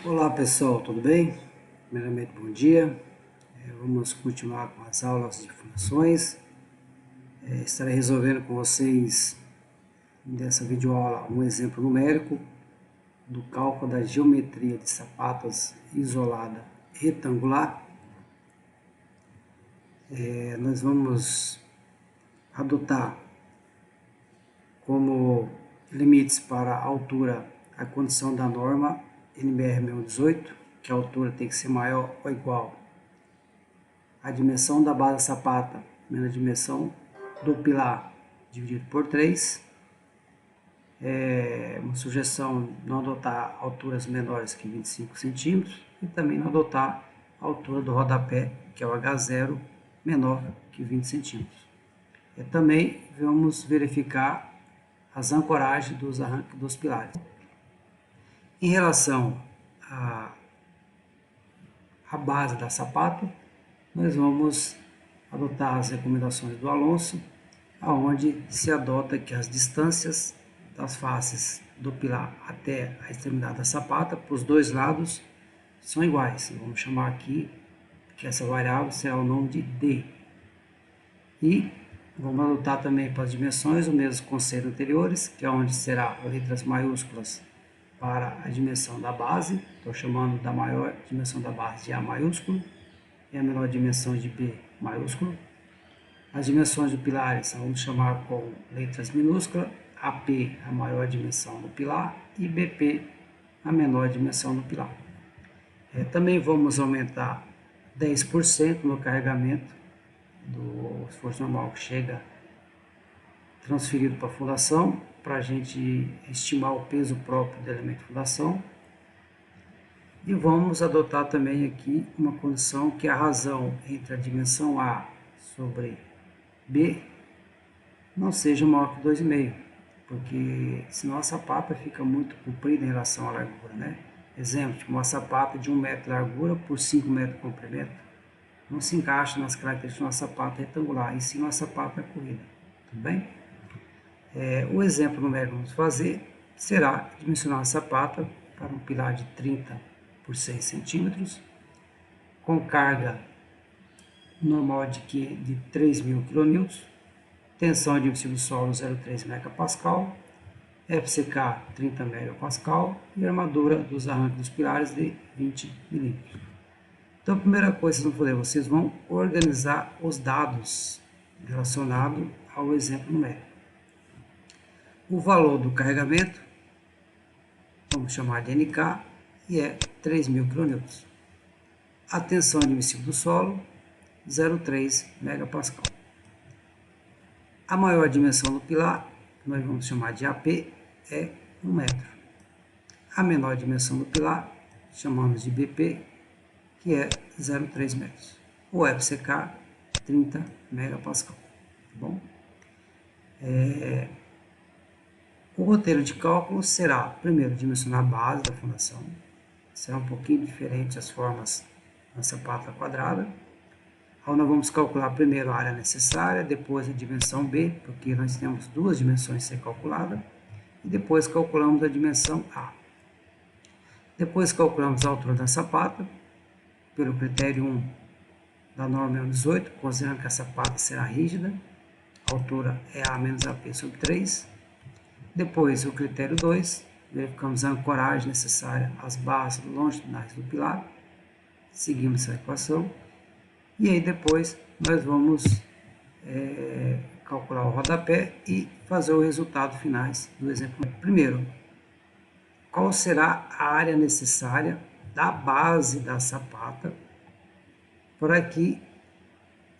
Olá pessoal, tudo bem? Primeiramente, bom dia. Vamos continuar com as aulas de funções. Estarei resolvendo com vocês nessa videoaula um exemplo numérico do cálculo da geometria de sapatas isolada retangular. Nós vamos adotar como limites para a altura a condição da norma NBR 1118, que a altura tem que ser maior ou igual a dimensão da base sapata menos a dimensão do pilar dividido por 3. Uma sugestão não adotar alturas menores que 25 centímetros e também não adotar a altura do rodapé, que é o H0, menor que 20 centímetros. Também vamos verificar as ancoragens dos arranques dos pilares. Em relação à base da sapata, nós vamos adotar as recomendações do Alonso, aonde se adota que as distâncias das faces do pilar até a extremidade da sapata, para os dois lados, são iguais. Vamos chamar aqui que essa variável será o nome de D. E vamos adotar também para as dimensões o mesmo conceito anteriores, que é onde será letras maiúsculas para a dimensão da base. Estou chamando da maior dimensão da base de A maiúsculo e a menor dimensão de B maiúsculo. As dimensões do pilares vamos chamar com letras minúsculas, AP a maior dimensão do pilar e BP a menor dimensão do pilar. Também vamos aumentar 10% no carregamento do esforço normal que chega transferido para a fundação, para a gente estimar o peso próprio do elemento de fundação. E vamos adotar também aqui uma condição que a razão entre a dimensão A sobre B não seja maior que 2,5, porque senão a sapata fica muito comprida em relação à largura, né? Exemplo, tipo uma sapata de 1 metro de largura por 5 metros de comprimento não se encaixa nas características de uma sapata retangular, e sim uma sapata corrida, tudo bem? O exemplo numérico que vamos fazer será dimensionar a sapata para um pilar de 30 por 6 centímetros, com carga normal de 3.000 kN, tensão admissível do solo 0,3 MPa, FCK 30 MPa e armadura dos arranques dos pilares de 20 mm. Então, a primeira coisa que vocês vão fazer, vocês vão organizar os dados relacionados ao exemplo numérico. O valor do carregamento, vamos chamar de NK, e é 3.000 kN. A tensão admissível do solo, 0,3 MPa. A maior dimensão do pilar, que nós vamos chamar de AP, é 1 metro. A menor dimensão do pilar, chamamos de BP, que é 0,3 metros. O FCK, 30 MPa. Tá bom? O roteiro de cálculo será, primeiro, dimensionar a base da fundação. Será um pouquinho diferente as formas da sapata quadrada. Então, nós vamos calcular primeiro a área necessária, depois a dimensão B, porque nós temos duas dimensões a ser calculadas, e depois calculamos a dimensão A. Depois calculamos a altura da sapata, pelo critério 1 da norma 18, considerando que a sapata será rígida, a altura é A menos AP sobre 3. Depois, o critério 2, verificamos a ancoragem necessária às barras longitudinais do pilar, seguimos essa equação, e aí depois nós vamos calcular o rodapé e fazer o resultado finais do exemplo. Primeiro, qual será a área necessária da base da sapata para que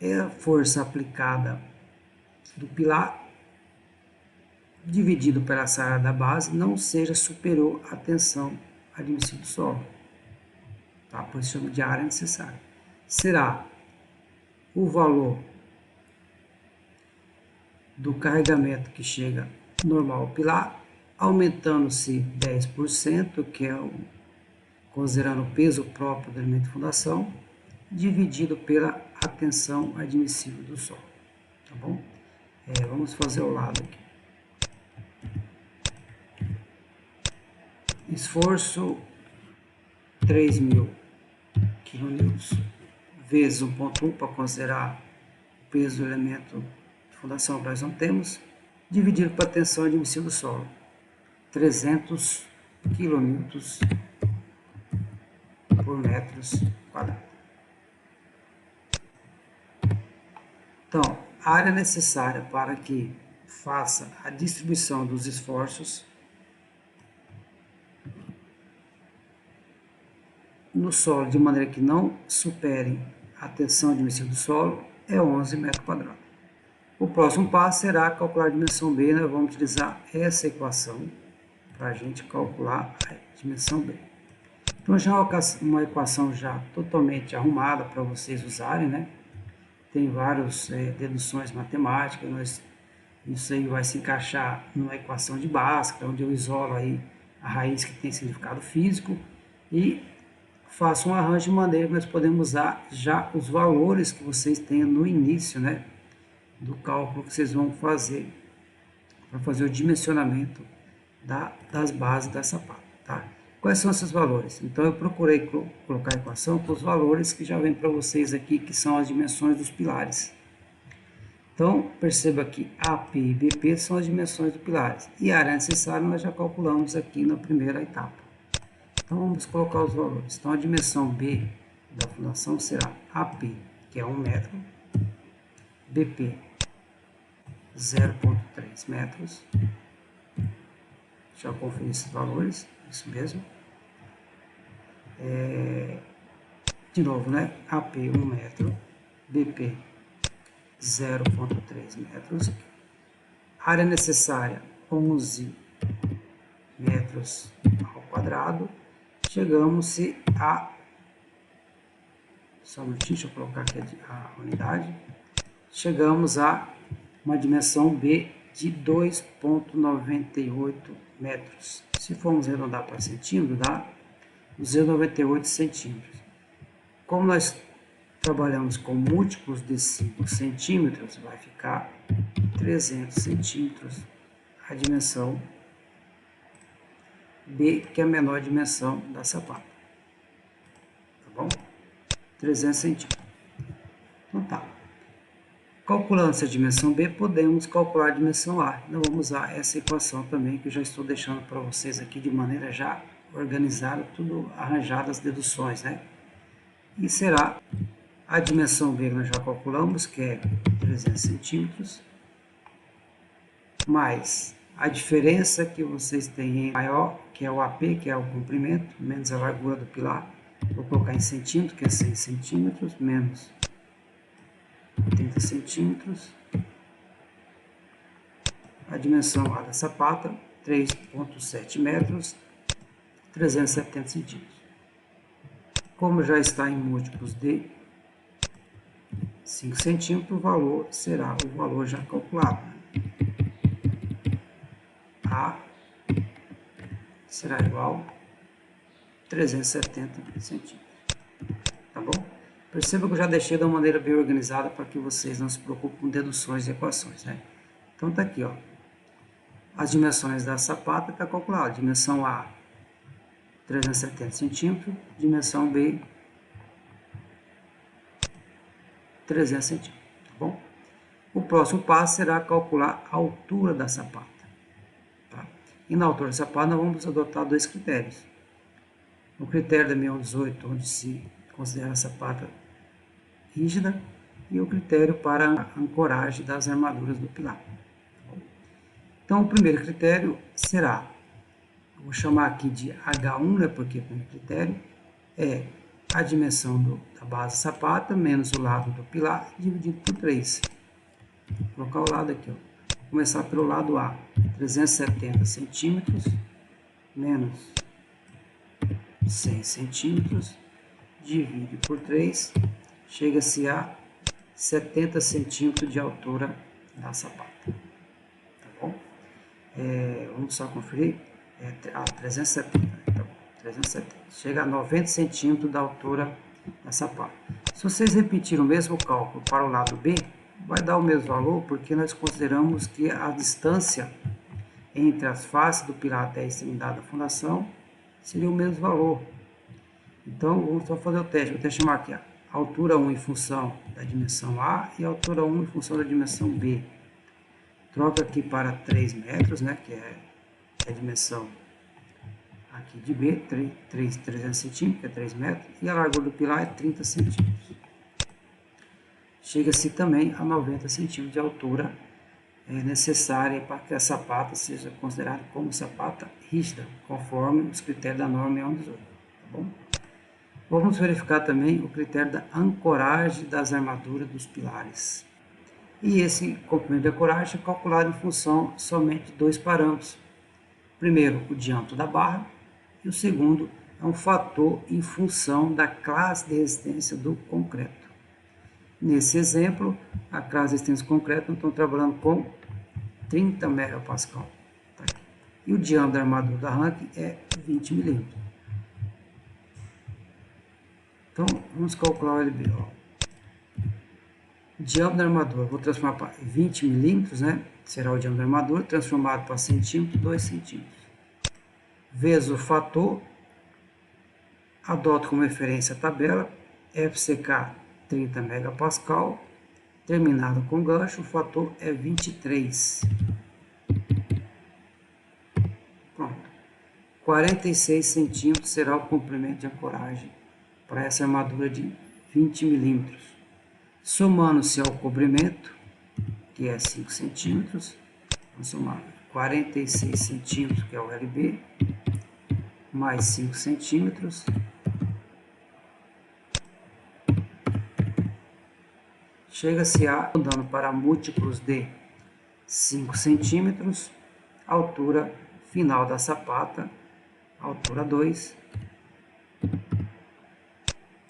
a força aplicada do pilar dividido pela área da base não seja superior à tensão admissível do solo. Tá? Por isso chama de área necessária. Será o valor do carregamento que chega normal ao pilar, aumentando-se 10%, que é considerando o peso próprio do elemento de fundação, dividido pela tensão admissível do solo. Tá bom? Vamos fazer o lado aqui. Esforço 3.000 kN vezes 1,1 para considerar o peso do elemento de fundação que nós não temos, dividido para a tensão admissível do solo, 300 kN por metros quadrados. Então, a área necessária para que faça a distribuição dos esforços no solo de maneira que não supere a tensão admissível do solo é 11 metros quadrados. O próximo passo será calcular a dimensão B. Nós vamos utilizar essa equação para a gente calcular a dimensão B. Então, já uma equação já totalmente arrumada para vocês usarem, né? Tem várias deduções matemáticas, isso aí vai se encaixar numa equação de Bhaskara, onde eu isolo aí a raiz que tem significado físico e faço um arranjo de maneira que nós podemos usar já os valores que vocês tenham no início, né, do cálculo que vocês vão fazer para fazer o dimensionamento das bases da sapata, tá? Quais são esses valores? Então, eu procurei colocar a equação com os valores que já vem para vocês aqui, que são as dimensões dos pilares. Então, perceba que AP e BP são as dimensões dos pilares. E a área necessária nós já calculamos aqui na primeira etapa. Então, vamos colocar os valores. Então, a dimensão B da fundação será AP, que é 1 metro, BP, 0,3 metros. Deixa eu conferir esses valores, isso mesmo. De novo, né? AP 1 metro, BP 0,3 metros. Área necessária 11 metros ao quadrado. Chegamos-se a... Só um minutinho, deixa eu colocar aqui a unidade. Chegamos a uma dimensão B de 2,98 metros. Se formos arredondar para centímetro, dá 298 centímetros. Como nós trabalhamos com múltiplos de 5 centímetros, vai ficar 300 centímetros a dimensão B, que é a menor dimensão da sapata. Tá bom? 300 centímetros. Então tá. Calculando essa dimensão B, podemos calcular a dimensão A. Nós vamos usar essa equação também, que eu já estou deixando para vocês aqui de maneira já organizada, tudo arranjado as deduções, né? E será a dimensão B que nós já calculamos, que é 300 centímetros, mais a diferença que vocês têm em maior, que é o AP, que é o comprimento, menos a largura do pilar. Vou colocar em centímetros, que é 100 centímetros, menos 30 centímetros. A dimensão A da sapata, 3,7 metros, 370 centímetros. Como já está em múltiplos de 5 centímetros, o valor será o valor já calculado. A será igual a 370 centímetros. Tá bom? Perceba que eu já deixei de uma maneira bem organizada para que vocês não se preocupem com deduções e equações, né? Então tá aqui, ó. As dimensões da sapata está calculada. Dimensão A, 370 centímetros. Dimensão B, 300 centímetros. Tá bom? O próximo passo será calcular a altura da sapata. Tá? E na altura da sapata nós vamos adotar dois critérios. O critério da 6118, onde se considera a sapata rígida, e o critério para a ancoragem das armaduras do pilar. Então, o primeiro critério será, vou chamar aqui de H1, né, porque o primeiro critério é a dimensão da base sapata menos o lado do pilar dividido por 3. Vou colocar o lado aqui, ó. Vou começar pelo lado A, 370 centímetros menos 100 centímetros, divide por 3, chega-se a 70 centímetros de altura da sapata. Tá bom? Vamos só conferir. 370. Tá bom, 370. Chega a 90 centímetros da altura da sapata. Se vocês repetirem o mesmo cálculo para o lado B, vai dar o mesmo valor, porque nós consideramos que a distância entre as faces do pilar até a extremidade da fundação seria o mesmo valor. Então, vamos só fazer o teste. Vou até chamar aqui a altura 1 em função da dimensão A e a altura 1 em função da dimensão B. Troca aqui para 3 metros, né, que é a dimensão aqui de B, 300 centímetros, que é 3 metros, e a largura do pilar é 30 centímetros. Chega-se também a 90 centímetros de altura necessária para que a sapata seja considerada como sapata rígida, conforme os critérios da norma EN 18, tá bom? Vamos verificar também o critério da ancoragem das armaduras dos pilares. E esse comprimento de ancoragem é calculado em função somente de dois parâmetros. Primeiro, o diâmetro da barra, e o segundo é um fator em função da classe de resistência do concreto. Nesse exemplo, a classe de resistência do concreto, nós estamos trabalhando com 30 megapascal. Tá? E o diâmetro da armadura da arranque é 20 milímetros. Então, vamos calcular o LB. Ó. Diâmetro da armadura, vou transformar para 20 milímetros, né? Será o diâmetro da armadura, transformado para centímetro, 2 centímetros. Vezes o fator, adoto como referência a tabela, FCK 30 megapascal, terminado com gancho, o fator é 23. Pronto. 46 centímetros será o comprimento de ancoragem para essa armadura de 20 milímetros. Somando-se ao comprimento, que é 5 centímetros, vamos somar 46 centímetros, que é o LB, mais 5 centímetros, chega-se a, mudando para múltiplos de 5 centímetros, altura final da sapata, altura 2,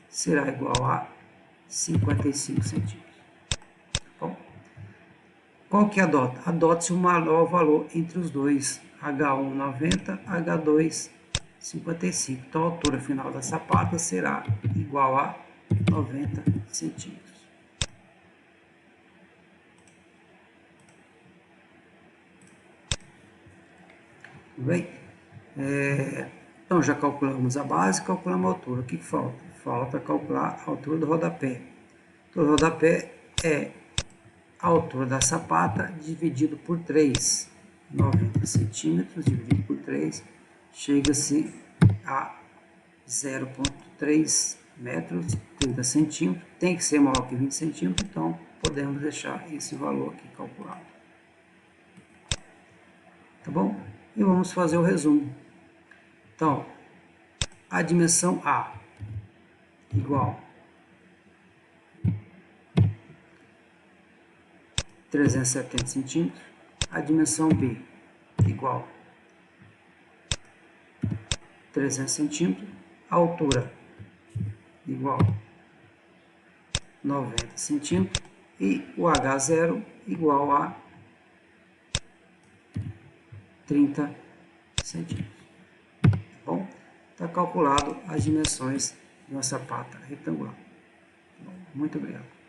será igual a 55 centímetros. Bom, qual que adota? Adota-se o maior valor entre os dois, H1 90, H2 55. Então a altura final da sapata será igual a 90 centímetros. Tudo bem? Então já calculamos a base, calculamos a altura. O que falta? Falta calcular a altura do rodapé. A altura do rodapé é a altura da sapata dividido por 3. 90 centímetros dividido por 3, chega-se a 0,3 metros, 30 centímetros. Tem que ser maior que 20 centímetros, então podemos deixar esse valor aqui calculado. Tá bom? E vamos fazer o resumo. Então, a dimensão A igual 370 centímetros, a dimensão B igual 300 centímetros, a altura igual 90 centímetros e o H0 igual a 30 centímetros. Bom, está calculado as dimensões de uma sapata retangular. Bom, muito obrigado.